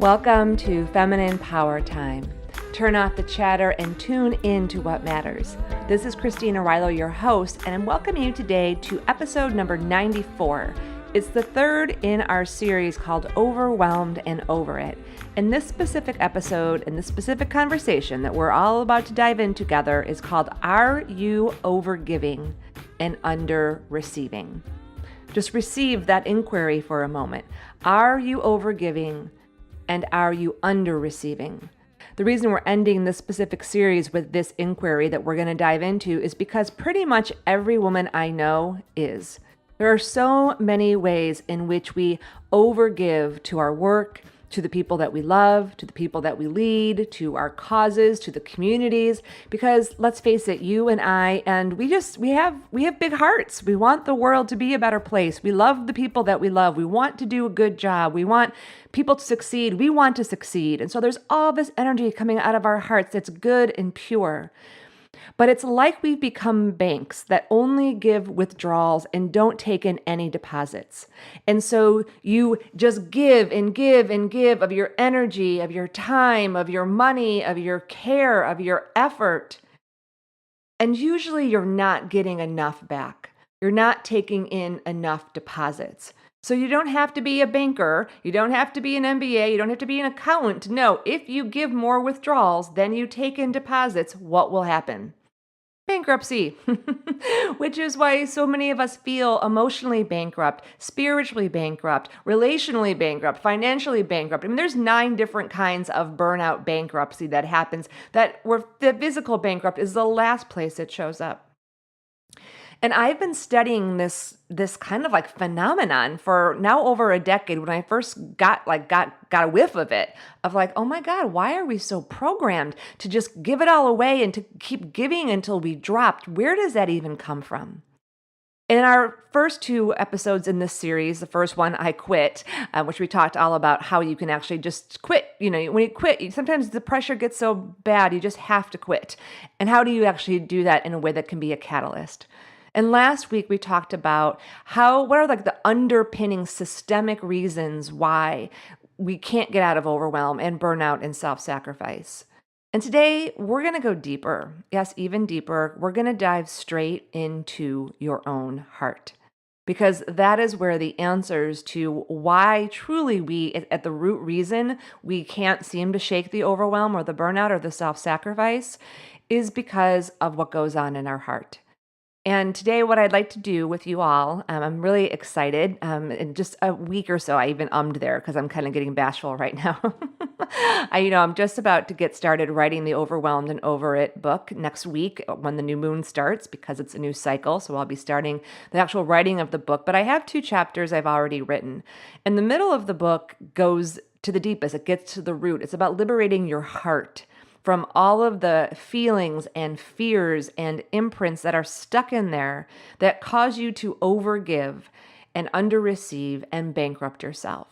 Welcome to Feminine Power Time. Turn off the chatter and tune in to what matters. This is Arylo, your host, and I'm welcoming you today to episode number 94. It's the third in our series called Overwhelmed and Over It. And this specific episode and this specific conversation that we're all about to dive in together is called Are You Overgiving and Under Receiving? Just receive that inquiry for a moment. Are you overgiving and are you under receiving? The reason we're ending this specific series with this inquiry that we're going to dive into is because pretty much every woman I know is. There are so many ways in which we overgive to our work, to the people that we love, to the people that we lead, to our causes, to the communities, because let's face it, you and I, and we have big hearts. We want the world to be a better place. We love the people that we love. We want to do a good job. We want people to succeed. We want to succeed. And so there's all this energy coming out of our hearts that's good and pure. But it's like we've become banks that only give withdrawals and don't take in any deposits. And so you just give and give and give of your energy, of your time, of your money, of your care, of your effort. And usually you're not getting enough back. You're not taking in enough deposits. So you don't have to be a banker, you don't have to be an MBA, you don't have to be an accountant to know if you give more withdrawals than you take in deposits, what will happen? Bankruptcy, which is why so many of us feel emotionally bankrupt, spiritually bankrupt, relationally bankrupt, financially bankrupt. I mean, there's 9 different kinds of burnout bankruptcy that happens where the physical bankrupt is the last place it shows up. And I've been studying this kind of like phenomenon for now over a decade. When I first got a whiff of it, of like, oh my God, why are we so programmed to just give it all away and to keep giving until we dropped? Where does that even come from? In our first 2 episodes in this series, the first one, I Quit, which we talked all about how you can actually just quit. You know, when you quit, sometimes the pressure gets so bad, you just have to quit. And how do you actually do that in a way that can be a catalyst? And last week we talked about what are like the underpinning systemic reasons why we can't get out of overwhelm and burnout and self-sacrifice. And today we're going to go deeper. Yes, even deeper. We're going to dive straight into your own heart, because that is where the answers to why truly we, at the root reason, we can't seem to shake the overwhelm or the burnout or the self-sacrifice is because of what goes on in our heart. And today, what I'd like to do with you all, I'm really excited. In just a week or so, I even ummed there because I'm kind of getting bashful right now. I'm just about to get started writing the Overwhelmed and Over It book next week when the new moon starts, because it's a new cycle. So I'll be starting the actual writing of the book. But I have 2 chapters I've already written. And the middle of the book goes to the deepest. It gets to the root. It's about liberating your heart from all of the feelings and fears and imprints that are stuck in there that cause you to overgive and under-receive and bankrupt yourself.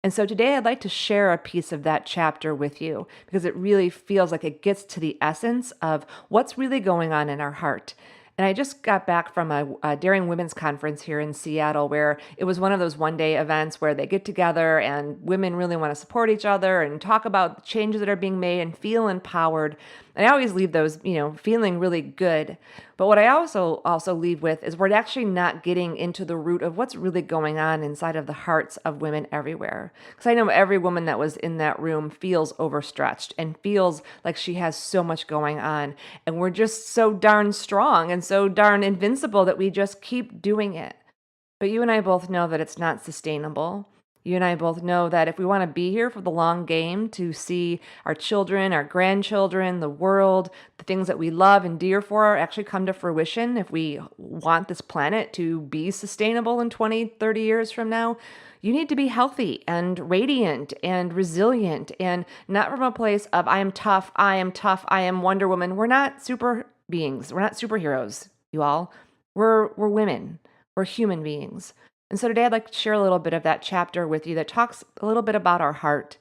And so today I'd like to share a piece of that chapter with you because it really feels like it gets to the essence of what's really going on in our heart. And I just got back from a Daring Women's Conference here in Seattle, where it was one of those one-day events where they get together and women really want to support each other and talk about the changes that are being made and feel empowered. And I always leave those, feeling really good. But what I also leave with is we're actually not getting into the root of what's really going on inside of the hearts of women everywhere. Because I know every woman that was in that room feels overstretched and feels like she has so much going on. And we're just so darn strong and so darn invincible that we just keep doing it. But you and I both know that it's not sustainable. You and I both know that if we want to be here for the long game, to see our children, our grandchildren, the world, the things that we love and dear for actually come to fruition, if we want this planet to be sustainable in 20, 30 years from now, you need to be healthy and radiant and resilient, and not from a place of I am tough, I am Wonder Woman. We're not super beings. We're not superheroes, you all. We're women. We're human beings. And so today I'd like to share a little bit of that chapter with you that talks a little bit about our heart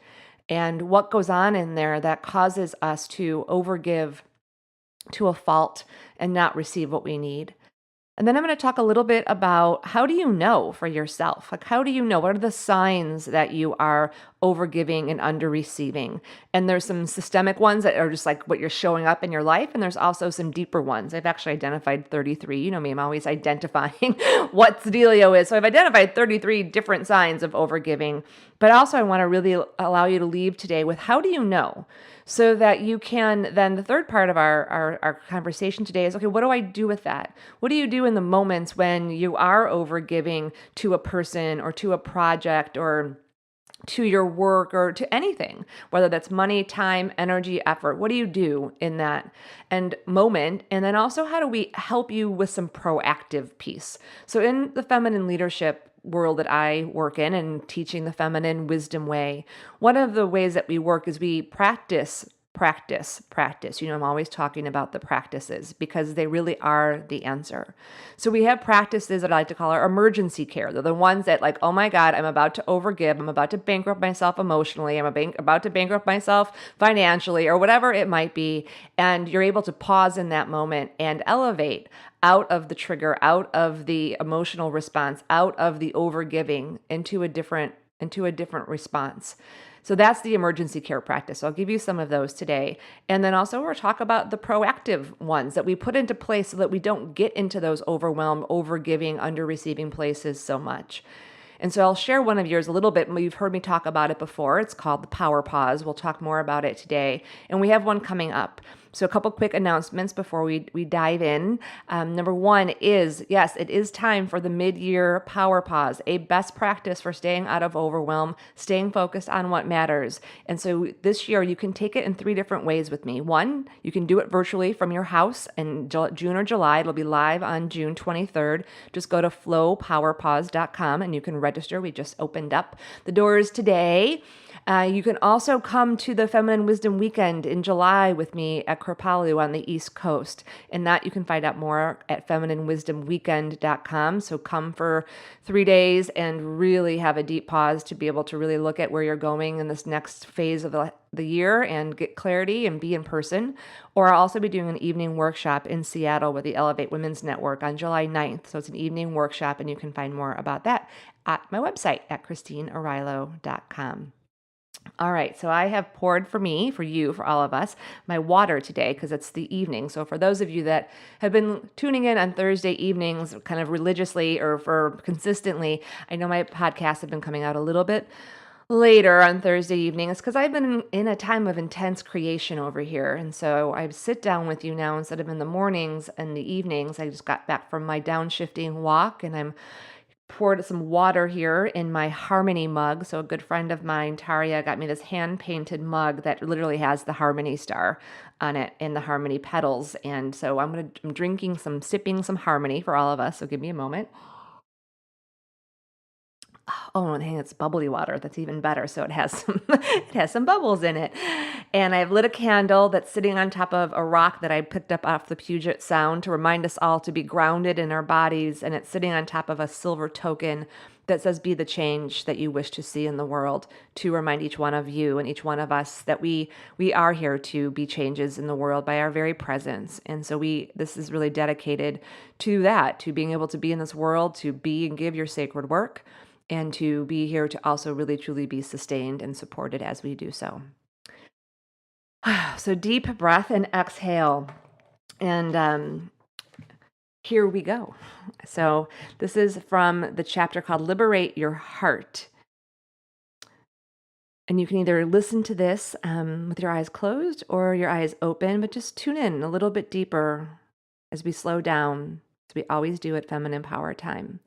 and what goes on in there that causes us to overgive to a fault and not receive what we need. And then I'm going to talk a little bit about how do you know for yourself? Like, how do you know? What are the signs that you are overgiving and under receiving. And there's some systemic ones that are just like what you're showing up in your life. And there's also some deeper ones. I've actually identified 33. You know me, I'm always identifying what the dealio is. So I've identified 33 different signs of overgiving. But also I want to really allow you to leave today with how do you know? So that you can then, the third part of our conversation today is, okay, what do I do with that? What do you do in the moments when you are overgiving to a person or to a project or to your work or to anything, whether that's money, time, energy, effort? What do you do in that and moment? And then also, how do we help you with some proactive piece? So in the feminine leadership world that I work in and teaching the feminine wisdom way, one of the ways that we work is we practice. You know, I'm always talking about the practices because they really are the answer. So we have practices that I like to call our emergency care. They're the ones that like, oh my God, I'm about to overgive. I'm about to bankrupt myself emotionally. I'm about to bankrupt myself financially or whatever it might be. And you're able to pause in that moment and elevate out of the trigger, out of the emotional response, out of the overgiving into a different response. So that's the emergency care practice. So I'll give you some of those today. And then also we'll talk about the proactive ones that we put into place so that we don't get into those overwhelmed, overgiving, under receiving places so much. And so I'll share one of yours a little bit. You've heard me talk about it before. It's called the power pause. We'll talk more about it today. And we have one coming up. So a couple quick announcements before we dive in. Number one is, yes, it is time for the mid-year power pause, a best practice for staying out of overwhelm, staying focused on what matters. And so this year you can take it in 3 different ways with me. One, you can do it virtually from your house in June or July. It'll be live on June 23rd. Just go to flowpowerpause.com and you can register. We just opened up the doors today. You can also come to the Feminine Wisdom Weekend in July with me at Kripalu on the East Coast. And that you can find out more at femininewisdomweekend.com. So come for 3 days and really have a deep pause to be able to really look at where you're going in this next phase of the year and get clarity and be in person. Or I'll also be doing an evening workshop in Seattle with the Elevate Women's Network on July 9th. So it's an evening workshop and you can find more about that at my website at christinearylo.com. All right, so I have poured for me, for you, for all of us, my water today because it's the evening. So for those of you that have been tuning in on Thursday evenings kind of religiously or for consistently, I know my podcasts have been coming out a little bit later on Thursday evenings because I've been in a time of intense creation over here. And so I sit down with you now instead of in the mornings and the evenings. I just got back from my downshifting walk and I'm poured some water here in my Harmony mug. So a good friend of mine, Taria, got me this hand-painted mug that literally has the Harmony star on it and the Harmony petals. And so I'm sipping some Harmony for all of us. So give me a moment. Oh, and it's bubbly water. That's even better. So it has some bubbles in it. And I've lit a candle that's sitting on top of a rock that I picked up off the Puget Sound to remind us all to be grounded in our bodies. And it's sitting on top of a silver token that says, be the change that you wish to see in the world, to remind each one of you and each one of us that we are here to be changes in the world by our very presence. And so this is really dedicated to that, to being able to be in this world, to be and give your sacred work, and to be here to also really truly be sustained and supported as we do so. So deep breath and exhale. And here we go. So this is from the chapter called Liberate Your Heart. And you can either listen to this with your eyes closed or your eyes open, but just tune in a little bit deeper as we slow down, as we always do at Feminine Power Time,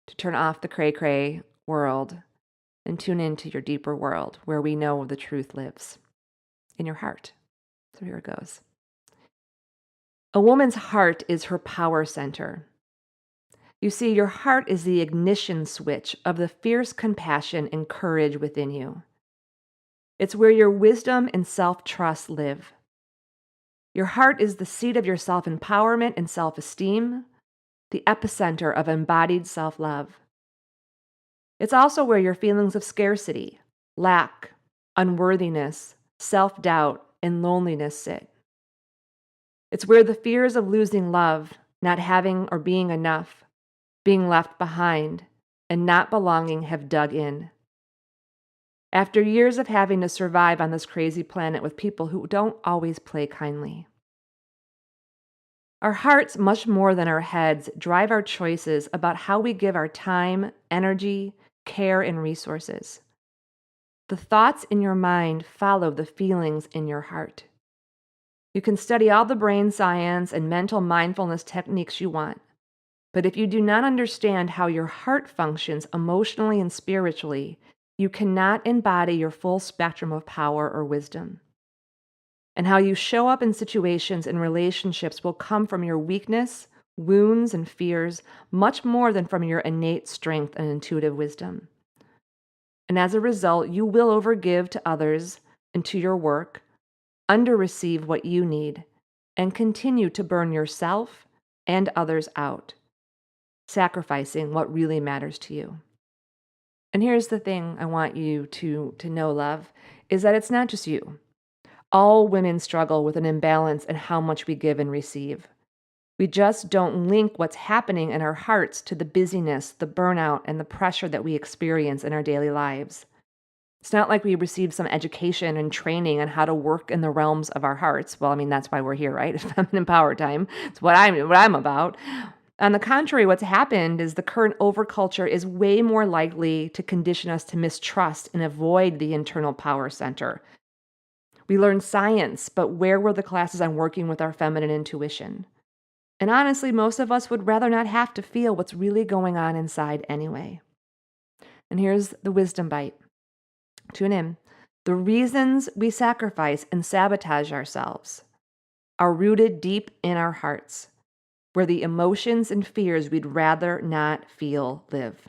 to turn off the cray-cray world and tune into your deeper world where we know the truth lives, in your heart. So here it goes. A woman's heart is her power center. You see, your heart is the ignition switch of the fierce compassion and courage within you. It's where your wisdom and self-trust live. Your heart is the seat of your self-empowerment and self-esteem, the epicenter of embodied self-love. It's also where your feelings of scarcity, lack, unworthiness, self-doubt, and loneliness sit. It's where the fears of losing love, not having or being enough, being left behind, and not belonging have dug in. after years of having to survive on this crazy planet with people who don't always play kindly. Our hearts, much more than our heads, drive our choices about how we give our time, energy, care, and resources. The thoughts in your mind follow the feelings in your heart. You can study all the brain science and mental mindfulness techniques you want, but if you do not understand how your heart functions emotionally and spiritually, you cannot embody your full spectrum of power or wisdom. And how you show up in situations and relationships will come from your weakness, wounds, and fears, much more than from your innate strength and intuitive wisdom. And as a result, you will overgive to others and to your work, underreceive what you need, and continue to burn yourself and others out, sacrificing what really matters to you. And here's the thing I want you to know, love, is that it's not just you. All women struggle with an imbalance in how much we give and receive. We just don't link what's happening in our hearts to the busyness, the burnout, and the pressure that we experience in our daily lives. It's not like we receive some education and training on how to work in the realms of our hearts. Well, I mean, that's why we're here, right? Feminine Power Time. It's what I'm about. On the contrary, what's happened is the current overculture is way more likely to condition us to mistrust and avoid the internal power center. We learned science, but where were the classes on working with our feminine intuition? And honestly, most of us would rather not have to feel what's really going on inside anyway. And here's the wisdom bite. Tune in. The reasons we sacrifice and sabotage ourselves are rooted deep in our hearts, where the emotions and fears we'd rather not feel live.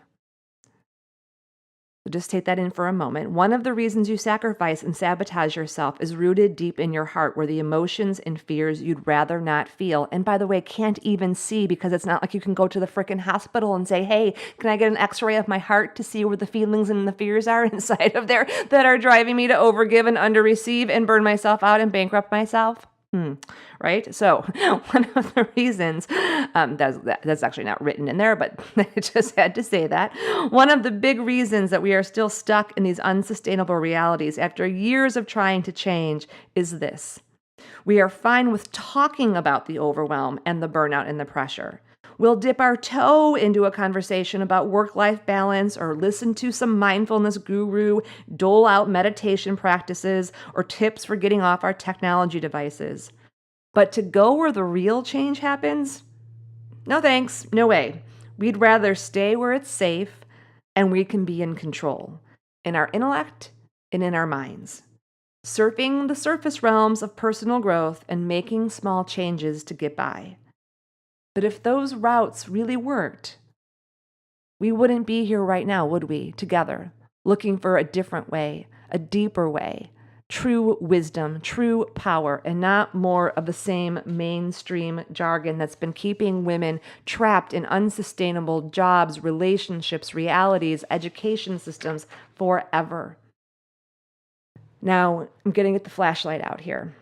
So just take that in for a moment. One of the reasons you sacrifice and sabotage yourself is rooted deep in your heart, where the emotions and fears you'd rather not feel. And by the way, can't even see, because it's not like you can go to the frickin' hospital and say, hey, can I get an x-ray of my heart to see where the feelings and the fears are inside of there that are driving me to overgive and underreceive and burn myself out and bankrupt myself? Right? So one of the reasons, that's actually not written in there, but I just had to say that. One of the big reasons that we are still stuck in these unsustainable realities after years of trying to change is this. We are fine with talking about the overwhelm and the burnout and the pressure. We'll dip our toe into a conversation about work-life balance or listen to some mindfulness guru dole out meditation practices or tips for getting off our technology devices. But to go where the real change happens? No thanks, no way. We'd rather stay where it's safe and we can be in control, in our intellect and in our minds, surfing the surface realms of personal growth and making small changes to get by. But if those routes really worked, we wouldn't be here right now, would we, together, looking for a different way, a deeper way, true wisdom, true power, and not more of the same mainstream jargon that's been keeping women trapped in unsustainable jobs, relationships, realities, education systems forever. Now, I'm going to get the flashlight out here.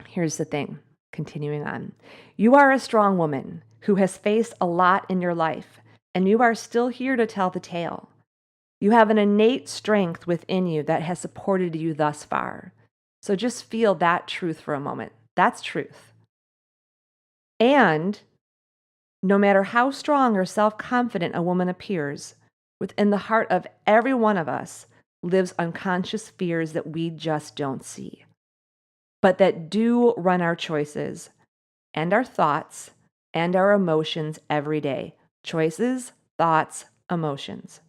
Here's the thing. Continuing on. You are a strong woman who has faced a lot in your life, and you are still here to tell the tale. You have an innate strength within you that has supported you thus far. So just feel that truth for a moment. That's truth. And no matter how strong or self-confident a woman appears, within the heart of every one of us lives unconscious fears that we just don't see, but that do run our choices and our thoughts and our emotions every day. Choices, thoughts, emotions.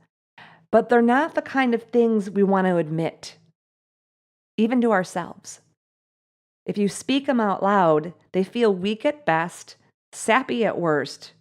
But they're not the kind of things we want to admit, even to ourselves. If you speak them out loud, they feel weak at best, sappy at worst.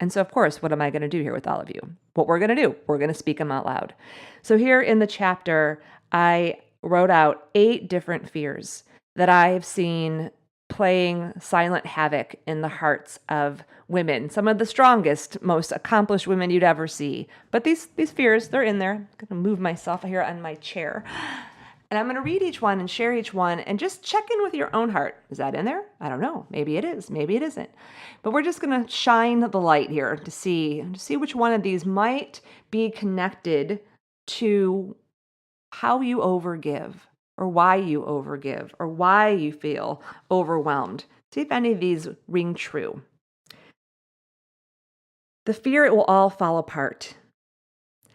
And so, of course, what am I going to do here with all of you? What we're going to do, we're going to speak them out loud. So here in the chapter, I wrote out 8 different fears that I've seen playing silent havoc in the hearts of women, some of the strongest, most accomplished women you'd ever see. But these fears, they're in there. I'm going to move myself here on my chair. And I'm going to read each one and share each one and just check in with your own heart. Is that in there? I don't know. Maybe it is. Maybe it isn't. But we're just going to shine the light here to see which one of these might be connected to how you overgive or why you overgive or why you feel overwhelmed. See if any of these ring true. The fear it will all fall apart.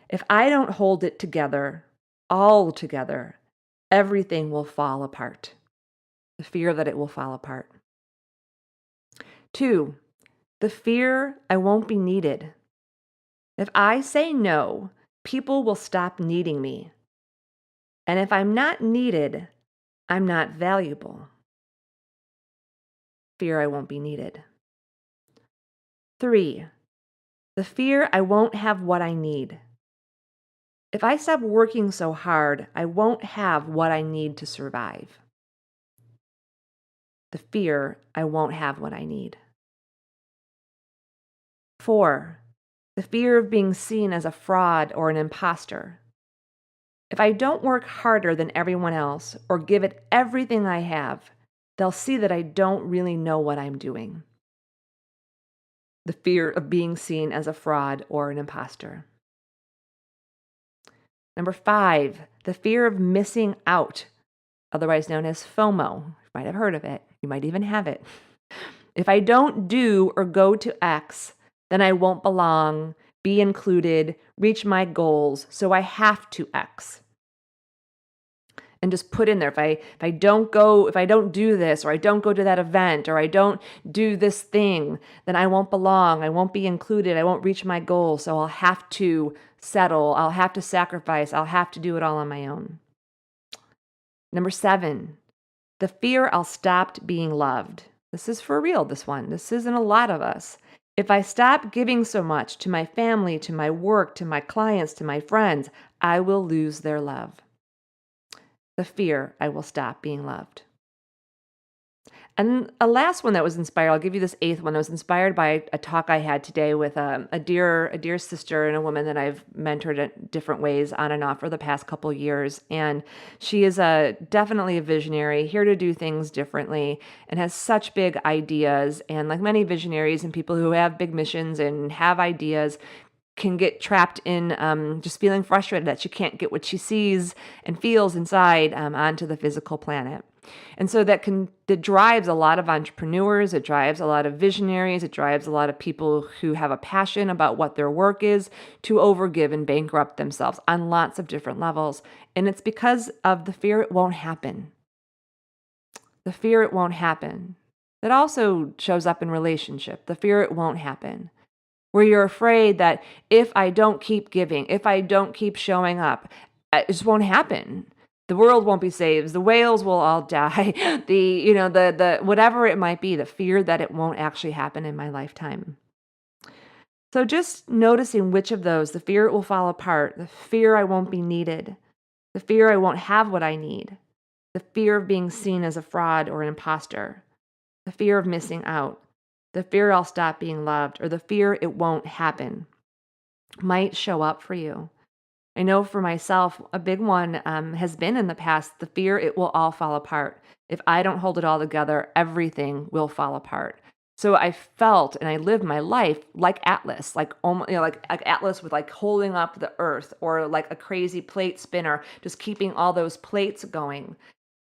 If I don't hold it together, all together, everything will fall apart. The fear that it will fall apart. 2, the fear I won't be needed. If I say no, people will stop needing me. And if I'm not needed, I'm not valuable. Fear I won't be needed. 3, the fear I won't have what I need. If I stop working so hard, I won't have what I need to survive. The fear I won't have what I need. 4, the fear of being seen as a fraud or an imposter. If I don't work harder than everyone else or give it everything I have, they'll see that I don't really know what I'm doing. The fear of being seen as a fraud or an imposter. Number 5, the fear of missing out, otherwise known as FOMO. You might have heard of it. You might even have it. If I don't do or go to X, then I won't belong, be included, reach my goals, so I have to X. And just put in there, if I don't do this, or I don't go to that event, or I don't do this thing, then I won't belong, I won't be included, I won't reach my goal, so I'll have to settle, I'll have to sacrifice, I'll have to do it all on my own. Number 7, the fear I'll stop being loved. This is for real, this one. This isn't a lot of us. If I stop giving so much to my family, to my work, to my clients, to my friends, I will lose their love. The fear I will stop being loved. And a last one that was inspired, I'll give you this 8th one. I was inspired by a talk I had today with a dear sister and a woman that I've mentored in different ways on and off for the past couple years. And she is definitely a visionary, here to do things differently, and has such big ideas. And like many visionaries and people who have big missions and have ideas, can get trapped in just feeling frustrated that she can't get what she sees and feels inside onto the physical planet. And so that drives a lot of entrepreneurs, it drives a lot of visionaries, it drives a lot of people who have a passion about what their work is to overgive and bankrupt themselves on lots of different levels. And it's because of the fear it won't happen. The fear it won't happen. That also shows up in relationship, the fear it won't happen. Where you're afraid that if I don't keep giving, if I don't keep showing up, it just won't happen. The world won't be saved. The whales will all die. The whatever it might be, the fear that it won't actually happen in my lifetime. So just noticing which of those, the fear it will fall apart, the fear I won't be needed, the fear I won't have what I need, the fear of being seen as a fraud or an imposter, the fear of missing out, the fear I'll stop being loved, or the fear it won't happen might show up for you. I know for myself, a big one has been in the past, the fear it will all fall apart. If I don't hold it all together, everything will fall apart. So I felt and I lived my life like Atlas, like Atlas with like holding up the earth, or like a crazy plate spinner, just keeping all those plates going.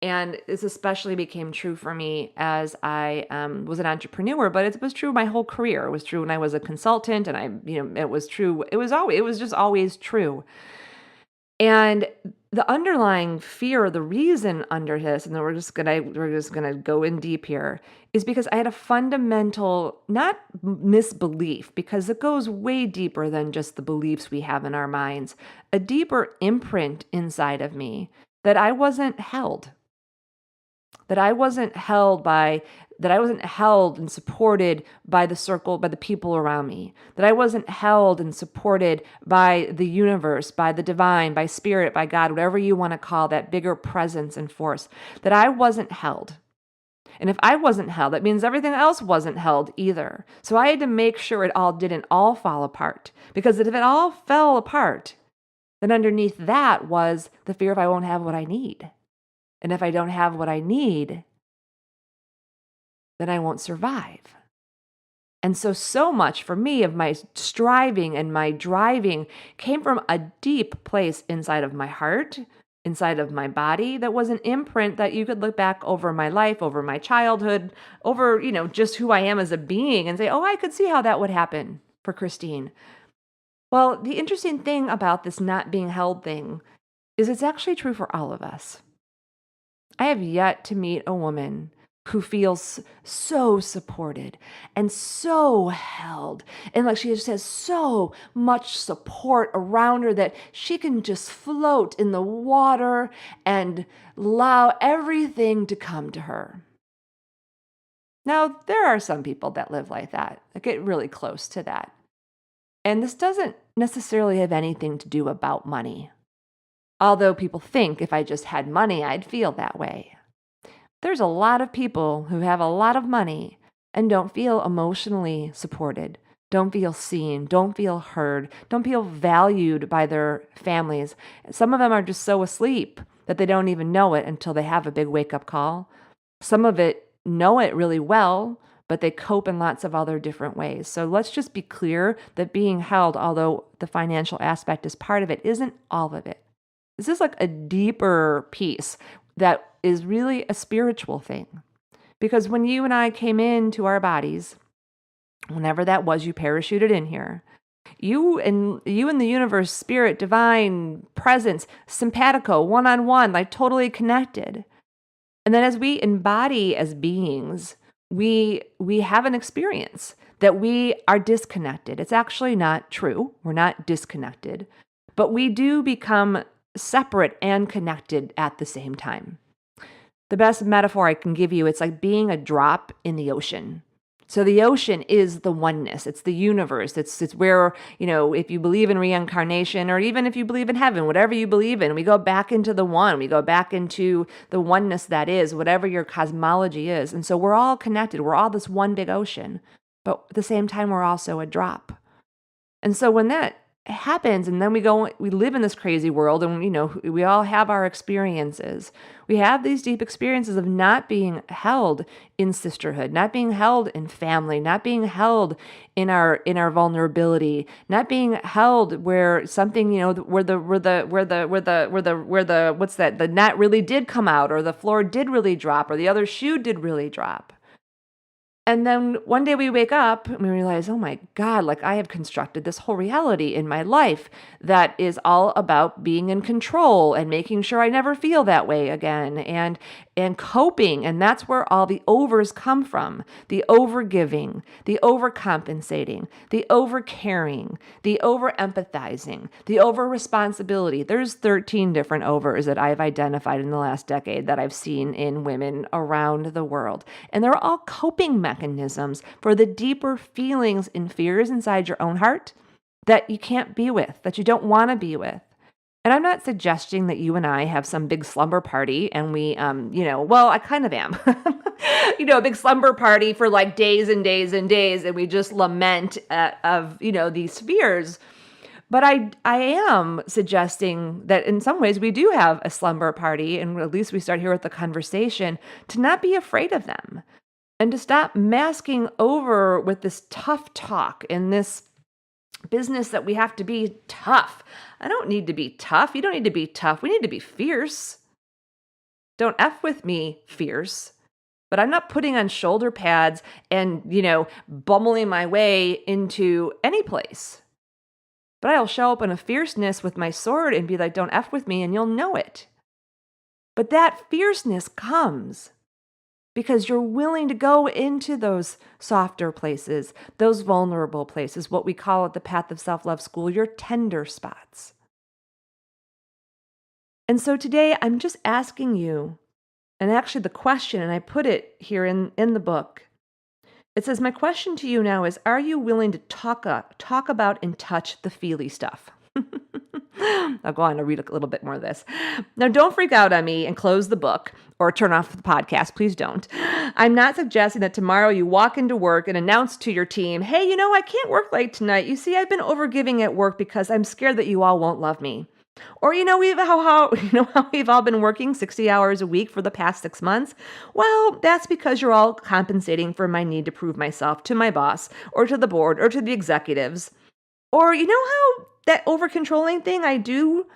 And this especially became true for me as I was an entrepreneur, but it was true my whole career. It was true when I was a consultant, and it was true. It was just always true. And the underlying fear, the reason under this, and then we're just gonna go in deep here, is because I had a fundamental, not misbelief, because it goes way deeper than just the beliefs we have in our minds, a deeper imprint inside of me that I wasn't held. That I wasn't held and supported by the circle, by the people around me. That I wasn't held and supported by the universe, by the divine, by spirit, by God, whatever you want to call that bigger presence and force. That I wasn't held. And if I wasn't held, that means everything else wasn't held either. So I had to make sure it all didn't all fall apart. Because if it all fell apart, then underneath that was the fear of I won't have what I need. And if I don't have what I need, then I won't survive. And so much for me of my striving and my driving came from a deep place inside of my heart, inside of my body that was an imprint that you could look back over my life, over my childhood, over, just who I am as a being and say, oh, I could see how that would happen for Christine. Well, the interesting thing about this not being held thing is it's actually true for all of us. I have yet to meet a woman who feels so supported and so held. And like she just has so much support around her that she can just float in the water and allow everything to come to her. Now, there are some people that live like that, that get really close to that. And this doesn't necessarily have anything to do about money. Although people think if I just had money, I'd feel that way. There's a lot of people who have a lot of money and don't feel emotionally supported, don't feel seen, don't feel heard, don't feel valued by their families. Some of them are just so asleep that they don't even know it until they have a big wake-up call. Some of it know it really well, but they cope in lots of other different ways. So let's just be clear that being held, although the financial aspect is part of it, isn't all of it. This is like a deeper piece that is really a spiritual thing. Because when you and I came into our bodies, whenever that was, you parachuted in here, you and the universe, spirit, divine, presence, simpatico, one-on-one, like totally connected. And then as we embody as beings, we have an experience that we are disconnected. It's actually not true. We're not disconnected, but we do become separate and connected at the same time. The best metaphor I can give you, it's like being a drop in the ocean. So the ocean is the oneness. It's the universe. It's where, if you believe in reincarnation or even if you believe in heaven, whatever you believe in, we go back into the one. We go back into the oneness that is, whatever your cosmology is. And so we're all connected. We're all this one big ocean. But at the same time, we're also a drop. And so when that happens and then we live in this crazy world and we all have our experiences. We have these deep experiences of not being held in sisterhood, not being held in family, not being held in our vulnerability, not being held where something, where the net really did come out or the floor did really drop or the other shoe did really drop. And then one day we wake up and we realize, oh my God, like I have constructed this whole reality in my life that is all about being in control and making sure I never feel that way again and coping. And that's where all the overs come from. The overgiving, the overcompensating, the overcaring, the over-empathizing, the over-responsibility. There's 13 different overs that I've identified in the last decade that I've seen in women around the world. And they're all coping mechanisms for the deeper feelings and fears inside your own heart that you can't be with, that you don't want to be with. And I'm not suggesting that you and I have some big slumber party and we, well, I kind of am, a big slumber party for like days and days and days. And we just lament of these fears. But I am suggesting that in some ways we do have a slumber party, and at least we start here with the conversation, to not be afraid of them and to stop masking over with this tough talk and this business that we have to be tough. I don't need to be tough. You don't need to be tough. We need to be fierce. Don't F with me, fierce. But I'm not putting on shoulder pads and, bummeling my way into any place. But I'll show up in a fierceness with my sword and be like, don't F with me, and you'll know it. But that fierceness comes because you're willing to go into those softer places, those vulnerable places, what we call at the Path of Self-Love School, your tender spots. And so today I'm just asking you, and actually the question, and I put it here in the book, it says, my question to you now is, are you willing to talk about and touch the feely stuff? I'll go on to read a little bit more of this. Now, don't freak out on me and close the book or turn off the podcast. Please don't. I'm not suggesting that tomorrow you walk into work and announce to your team, hey, I can't work late tonight. You see, I've been overgiving at work because I'm scared that you all won't love me. Or, how we've all been working 60 hours a week for the past 6 months? Well, that's because you're all compensating for my need to prove myself to my boss or to the board or to the executives. Or, how that over-controlling thing I do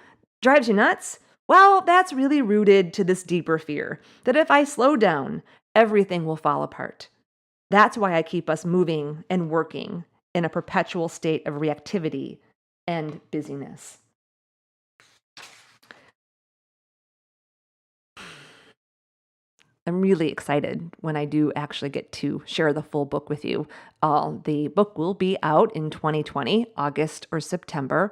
drives you nuts? Well, that's really rooted to this deeper fear that if I slow down, everything will fall apart. That's why I keep us moving and working in a perpetual state of reactivity and busyness. I'm really excited when I do actually get to share the full book with you. The book will be out in 2020, August or September.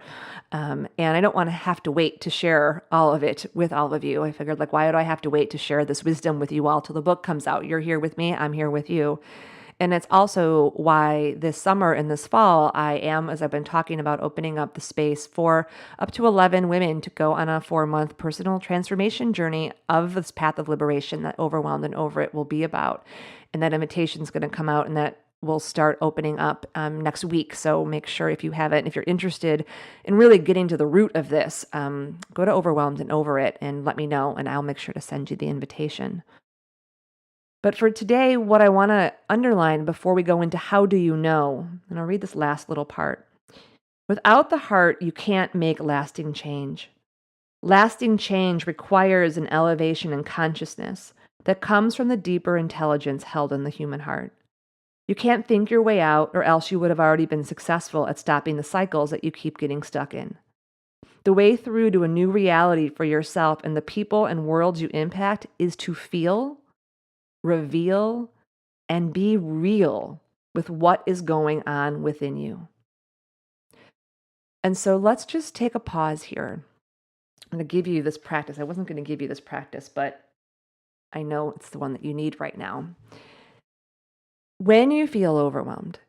And I don't want to have to wait to share all of it with all of you. I figured, like, why do I have to wait to share this wisdom with you all till the book comes out? You're here with me, I'm here with you. And it's also why this summer and this fall, I am, as I've been talking about, opening up the space for up to 11 women to go on a 4-month personal transformation journey of this path of liberation that Overwhelmed and Over It will be about. And that invitation is going to come out, and that will start opening up next week. So make sure, if you haven't, if you're interested in really getting to the root of this, go to Overwhelmed and Over It and let me know, and I'll make sure to send you the invitation. But for today, what I want to underline before we go into how do you know, and I'll read this last little part. Without the heart, you can't make lasting change. Lasting change requires an elevation in consciousness that comes from the deeper intelligence held in the human heart. You can't think your way out, or else you would have already been successful at stopping the cycles that you keep getting stuck in. The way through to a new reality for yourself and the people and worlds you impact is to feel, reveal, and be real with what is going on within you. And so let's just take a pause here. I'm going to give you this practice. I wasn't going to give you this practice, but I know it's the one that you need right now. When you feel overwhelmed,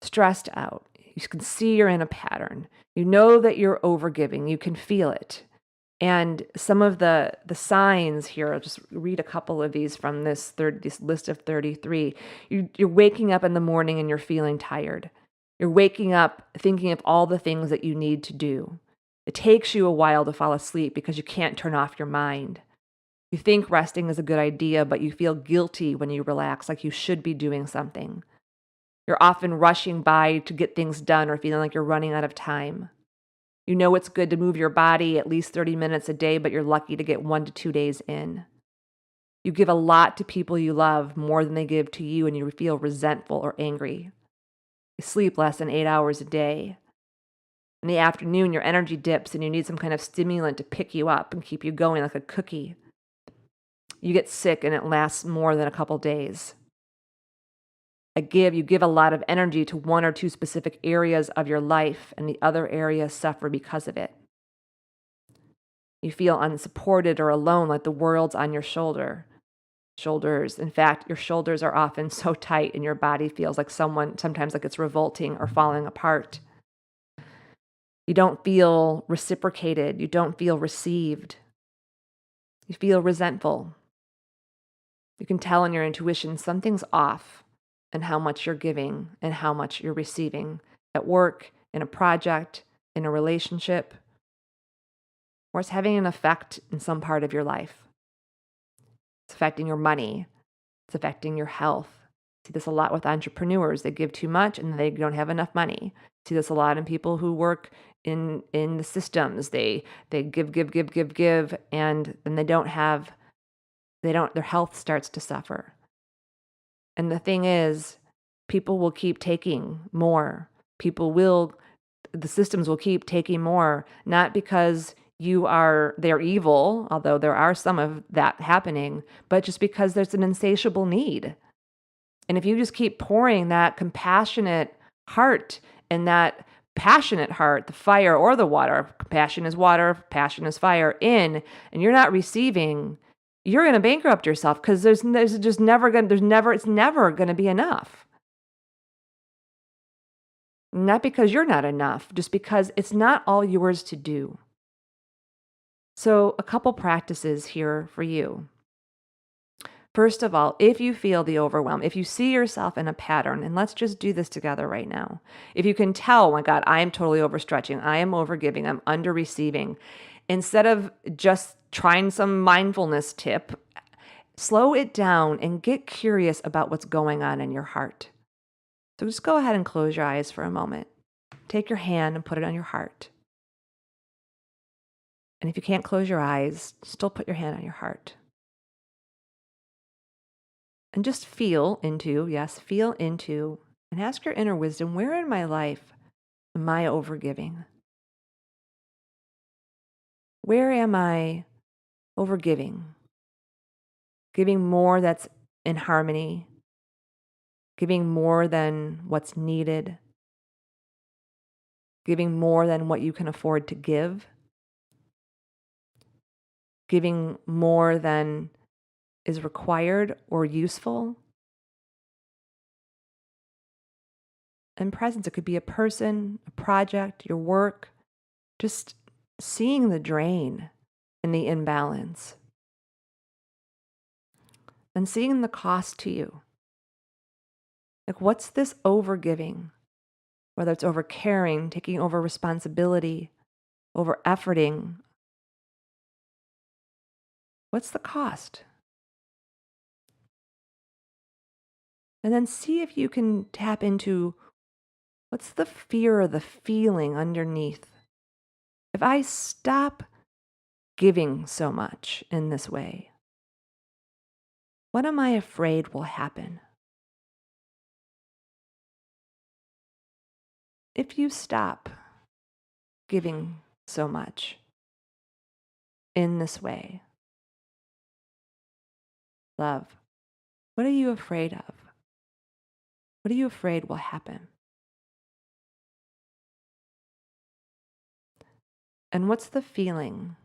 stressed out, you can see you're in a pattern. You know that you're overgiving. You can feel it. And some of the signs here, I'll just read a couple of these from this list of 33. You're waking up in the morning and you're feeling tired. You're waking up thinking of all the things that you need to do. It takes you a while to fall asleep because you can't turn off your mind. You think resting is a good idea, but you feel guilty when you relax, like you should be doing something. You're often rushing by to get things done or feeling like you're running out of time. You know it's good to move your body at least 30 minutes a day, but you're lucky to get 1 to 2 days in. You give a lot to people you love, more than they give to you, and you feel resentful or angry. You sleep less than 8 hours a day. In the afternoon, your energy dips and you need some kind of stimulant to pick you up and keep you going like a cookie. You get sick and it lasts more than a couple days. You give a lot of energy to 1 or 2 specific areas of your life, and the other areas suffer because of it. You feel unsupported or alone, like the world's on your shoulders. In fact, your shoulders are often so tight and your body feels like sometimes like it's revolting or falling apart. You don't feel reciprocated. You don't feel received. You feel resentful. You can tell in your intuition something's off and how much you're giving and how much you're receiving at work, in a project, in a relationship, or it's having an effect in some part of your life. It's affecting your money. It's affecting your health. I see this a lot with entrepreneurs. They give too much and they don't have enough money. I see this a lot in people who work in the systems. They give, and then their health starts to suffer. And the thing is, people will keep taking more. The systems will keep taking more, not because they're evil, although there are some of that happening, but just because there's an insatiable need. And if you just keep pouring that compassionate heart and that passionate heart, the fire or the water, compassion is water, passion is fire, and you're not receiving, you're going to bankrupt yourself, because it's never going to be enough. Not because you're not enough, just because it's not all yours to do. So a couple practices here for you. First of all, if you feel the overwhelm, if you see yourself in a pattern, and let's just do this together right now. If you can tell, oh my God, I am totally overstretching, I am overgiving, I'm under receiving, instead of just trying some mindfulness tip, slow it down and get curious about what's going on in your heart. So just go ahead and close your eyes for a moment. Take your hand and put it on your heart. And if you can't close your eyes, still put your hand on your heart. And just feel into, and ask your inner wisdom, where in my life am I overgiving? Where am I overgiving? Giving more that's in harmony, giving more than what's needed, giving more than what you can afford to give, giving more than is required or useful. And presence, it could be a person, a project, your work, just seeing the drain and the imbalance and seeing the cost to you. Like, what's this overgiving? Whether it's over caring, taking over responsibility, over efforting. What's the cost? And then see if you can tap into what's the fear or the feeling underneath. If I stop giving so much in this way, what am I afraid will happen? If you stop giving so much in this way, love, what are you afraid of? What are you afraid will happen? And what's the feeling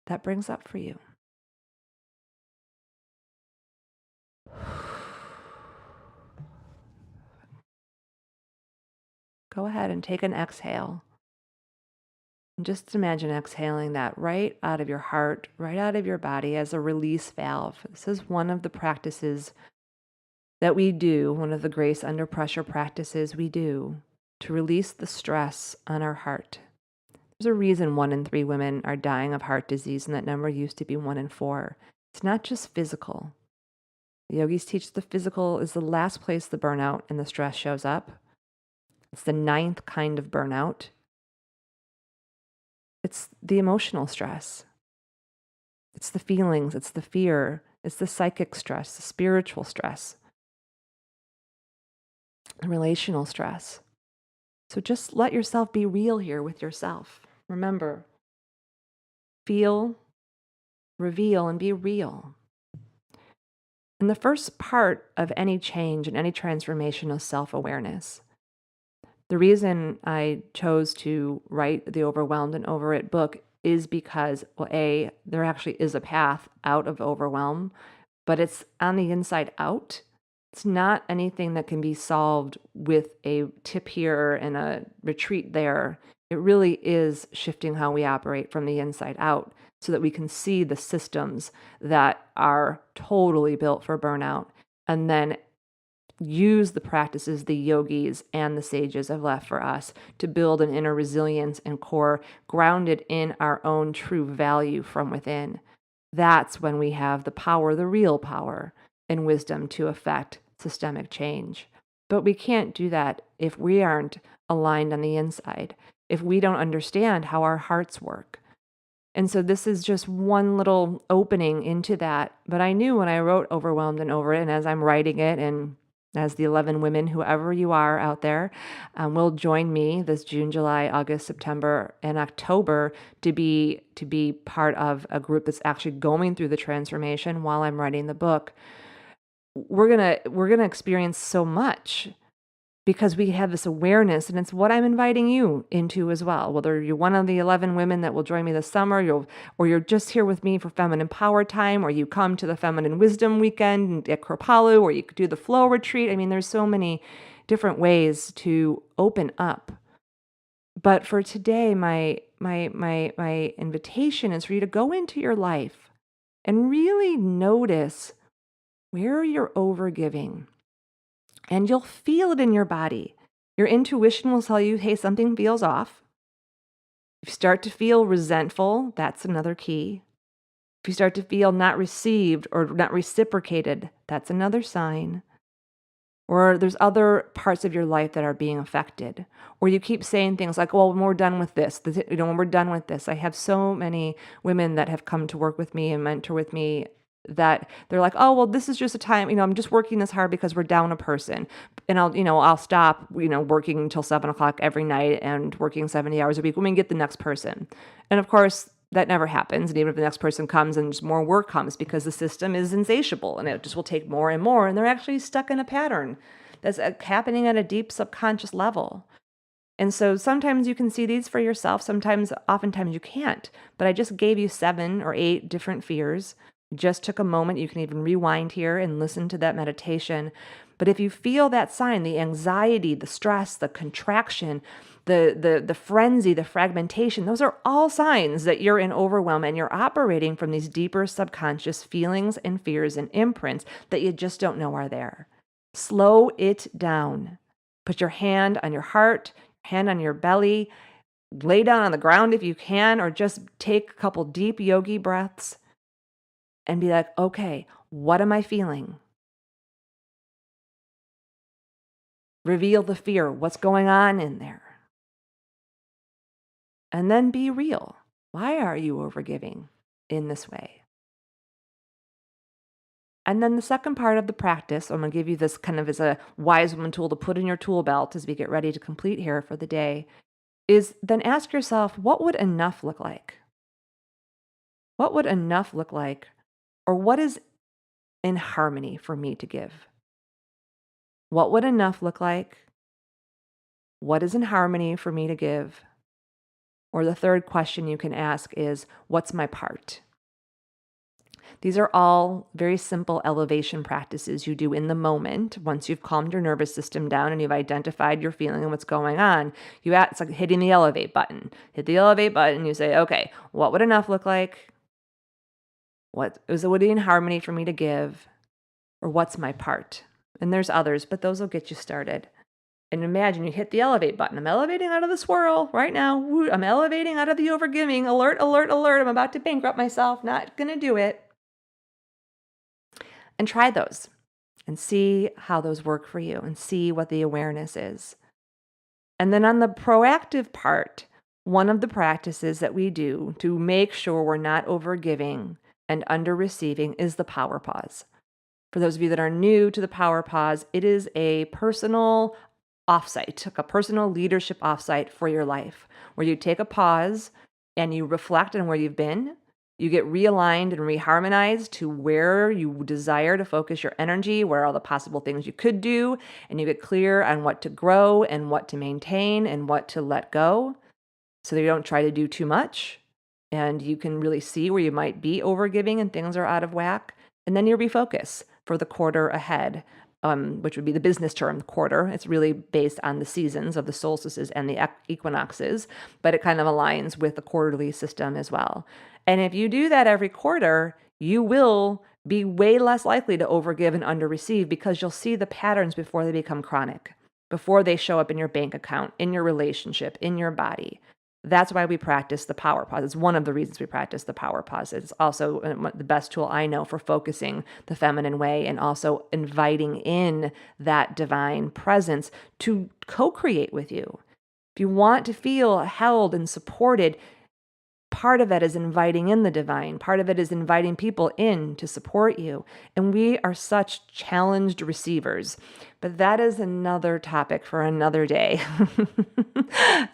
that brings up for you? Go ahead and take an exhale. And just imagine exhaling that right out of your heart, right out of your body as a release valve. This is one of the practices that we do, one of the grace under pressure practices we do to release the stress on our heart. There's a reason 1 in 3 women are dying of heart disease, and that number used to be 1 in 4. It's not just physical. The yogis teach the physical is the last place the burnout and the stress shows up. It's the 9th kind of burnout. It's the emotional stress. It's the feelings, it's the fear, it's the psychic stress, the spiritual stress, the relational stress. So just let yourself be real here with yourself. Remember, feel, reveal, and be real. And the first part of any change and any transformation is self-awareness. The reason I chose to write the Overwhelmed and Over It book is because, well, A, there actually is a path out of overwhelm, but it's on the inside out. It's not anything that can be solved with a tip here and a retreat there. It really is shifting how we operate from the inside out so that we can see the systems that are totally built for burnout and then use the practices the yogis and the sages have left for us to build an inner resilience and core grounded in our own true value from within. That's when we have the power, the real power and wisdom to affect systemic change. But we can't do that if we aren't aligned on the inside, if we don't understand how our hearts work. And so this is just one little opening into that. But I knew when I wrote Overwhelmed and Over It, and as I'm writing it, and as the 11 women, whoever you are out there, will join me this June, July, August, September, and October to be part of a group that's actually going through the transformation while I'm writing the book. We're gonna experience so much because we have this awareness, and it's what I'm inviting you into as well. Whether you're one of the 11 women that will join me this summer, or you're just here with me for Feminine Power Time, or you come to the Feminine Wisdom Weekend at Kripalu, or you could do the Flow Retreat. I mean, there's so many different ways to open up. But for today, my invitation is for you to go into your life and really notice where you're overgiving. And you'll feel it in your body. Your intuition will tell you, hey, something feels off. If you start to feel resentful, that's another key. If you start to feel not received or not reciprocated, that's another sign. Or there's other parts of your life that are being affected. Or you keep saying things like, well, when we're done with this, when we're done with this. I have so many women that have come to work with me and mentor with me that they're like, oh, well, this is just a time, I'm just working this hard because we're down a person. And I'll stop, working until 7 o'clock every night and working 70 hours a week when we get the next person. And of course, that never happens. And even if the next person comes and just more work comes, because the system is insatiable and it just will take more and more. And they're actually stuck in a pattern that's happening at a deep subconscious level. And so sometimes you can see these for yourself. Oftentimes you can't. But I just gave you 7 or 8 different fears. Just took a moment. You can even rewind here and listen to that meditation. But if you feel that sign, the anxiety, the stress, the contraction, the frenzy, the fragmentation, those are all signs that you're in overwhelm and you're operating from these deeper subconscious feelings and fears and imprints that you just don't know are there. Slow it down. Put your hand on your heart, hand on your belly, lay down on the ground if you can, or just take a couple deep yogi breaths and be like, okay, what am I feeling? Reveal the fear. What's going on in there? And then be real. Why are you overgiving in this way? And then the second part of the practice, I'm going to give you this kind of as a wise woman tool to put in your tool belt as we get ready to complete here for the day, is then ask yourself, what would enough look like? What would enough look like? Or what is in harmony for me to give? What would enough look like? What is in harmony for me to give? Or the third question you can ask is, what's my part? These are all very simple elevation practices you do in the moment. Once you've calmed your nervous system down and you've identified your feeling and what's going on, it's like hitting the elevate button. Hit the elevate button, you say, okay, what would enough look like? What would be in harmony for me to give? Or what's my part? And there's others, but those will get you started. And imagine you hit the elevate button. I'm elevating out of the swirl right now. Woo, I'm elevating out of the overgiving. Alert, alert, alert. I'm about to bankrupt myself. Not going to do it. And try those and see how those work for you and see what the awareness is. And then on the proactive part, one of the practices that we do to make sure we're not overgiving and under receiving is the power pause. For those of you that are new to the power pause, it is a personal offsite, like a personal leadership offsite for your life, where you take a pause and you reflect on where you've been. You get realigned and reharmonized to where you desire to focus your energy, where are all the possible things you could do, and you get clear on what to grow and what to maintain and what to let go, so that you don't try to do too much, and you can really see where you might be overgiving and things are out of whack, and then you refocus for the quarter ahead, which would be the business term quarter. It's really based on the seasons of the solstices and the equinoxes, but it kind of aligns with the quarterly system as well. And if you do that every quarter, you will be way less likely to overgive and underreceive, because you'll see the patterns before they become chronic, before they show up in your bank account, in your relationship, in your body. That's why we practice the power pause. It's one of the reasons we practice the power pause. It's also the best tool I know for focusing the feminine way and also inviting in that divine presence to co-create with you. If you want to feel held and supported, part of it is inviting in the divine. Part of it is inviting people in to support you. And we are such challenged receivers. But that is another topic for another day.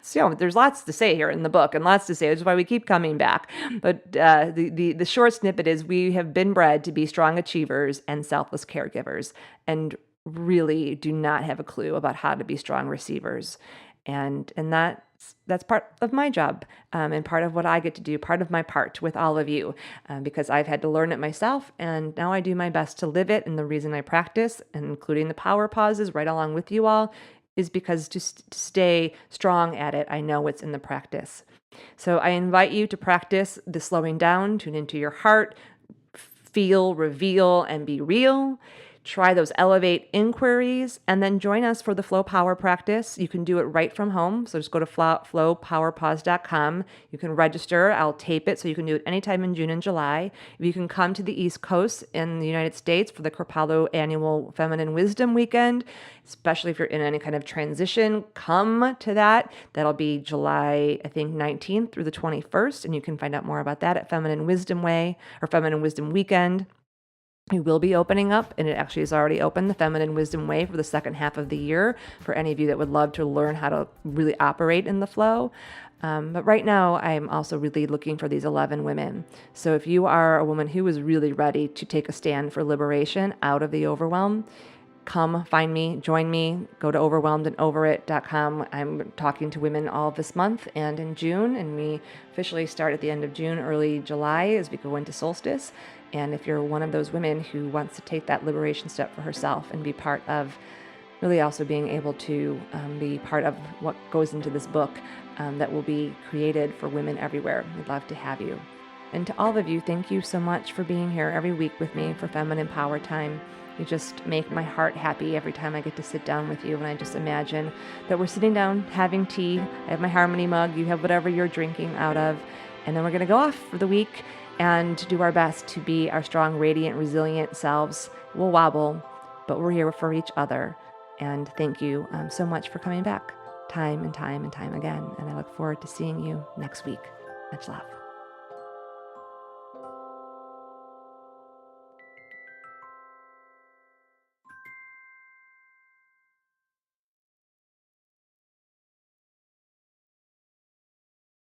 So there's lots to say here in the book and lots to say. That's why we keep coming back. But the short snippet is we have been bred to be strong achievers and selfless caregivers, and really do not have a clue about how to be strong receivers. And that's part of my job, and part of what I get to do, part of my part with all of you, because I've had to learn it myself, and now I do my best to live it. And the reason I practice, including the power pauses right along with you all, is because to stay strong at it, I know it's in the practice. So I invite you to practice the slowing down, tune into your heart, feel, reveal, and be real. try those Elevate inquiries, and then join us for the Flow Power practice. You can do it right from home. So just go to flowpowerpause.com. You can register. I'll tape it so you can do it anytime in June and July. If you can come to the East Coast in the United States for the Kripalu Annual Feminine Wisdom Weekend, especially if you're in any kind of transition, come to that. That'll be July, I think, 19th through the 21st. And you can find out more about that at Feminine Wisdom Way or Feminine Wisdom Weekend. We will be opening up, and it actually is already open, the Feminine Wisdom Way for the second half of the year for any of you that would love to learn how to really operate in the flow. But right now, I'm also really looking for these 11 women. So if you are a woman who is really ready to take a stand for liberation out of the overwhelm, come find me, join me, go to overwhelmedandoverit.com. I'm talking to women all this month and in June, and we officially start at the end of June, early July as we go into solstice. And if you're one of those women who wants to take that liberation step for herself and be part of really also being able to be part of what goes into this book that will be created for women everywhere, we'd love to have you. And to all of you, thank you so much for being here every week with me for Feminine Power Time. You just make my heart happy every time I get to sit down with you, and I just imagine that we're sitting down having tea. I have my Harmony mug, you have whatever you're drinking out of, and then we're going to go off for the week and do our best to be our strong, radiant, resilient selves. We'll wobble, but we're here for each other. And thank you so much for coming back time and time and time again. And I look forward to seeing you next week. Much love.